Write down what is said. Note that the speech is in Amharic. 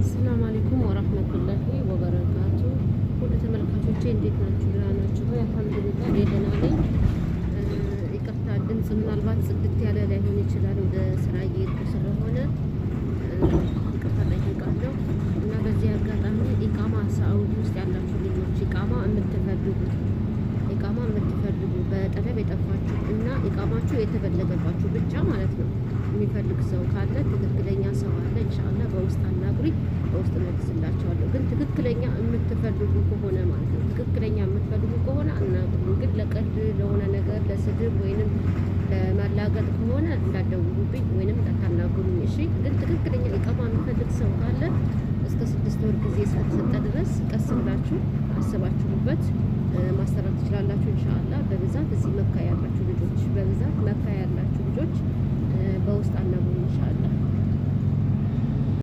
አሰላሙ አለይኩም ወራህመቱላሂ ወበረካቱ። ወደ ተመልካቾቼ እንዴት ናችሁ? ደህና ናችሁ? አልሐምዱሊላህ ደህና ነኝ። ይቅርታ ድምፅ ምናልባት ጽድት ያለ ላይሆን ይችላል። ወደ ስራ እየሄድኩ ስለሆነ ይቅርታ ጠይቃለሁ እና በዚህ አጋጣሚ ኢቃማ ሳኡዲ ውስጥ ያላችሁ ልጆች ኢቃማ የምትፈልጉ በጠለብ የጠፋችሁ እና ኢቃማችሁ የተበለገባችሁ ብቻ ማለት ነው የሚፈልግ ሰው ካለ ትክክለኛ ሰው አለ ኢንሻአላህ በውስጥ አናግሪ፣ በውስጥ መልስላችኋለሁ። ግን ትክክለኛ የምትፈልጉ ከሆነ ማለት ነው ትክክለኛ የምትፈልጉ ከሆነ አናግሩ። ግን ለቀልድ ለሆነ ነገር ለስድብ ወይንም ለማላገጥ ከሆነ እንዳትደውሉብኝ ወይንም እንዳታናግሩኝ እሺ። ግን ትክክለኛ ኢቃማ የሚፈልግ ሰው ካለ እስከ 6 ወር ጊዜ እስከተሰጠ ድረስ ቀስ ብላችሁ አስባችሁበት ማሰራት ትችላላችሁ ኢንሻአላህ። በብዛት እዚህ መካ ያላችሁ ልጆች በውስጥ አናግሩኝ ኢንሻአላህ።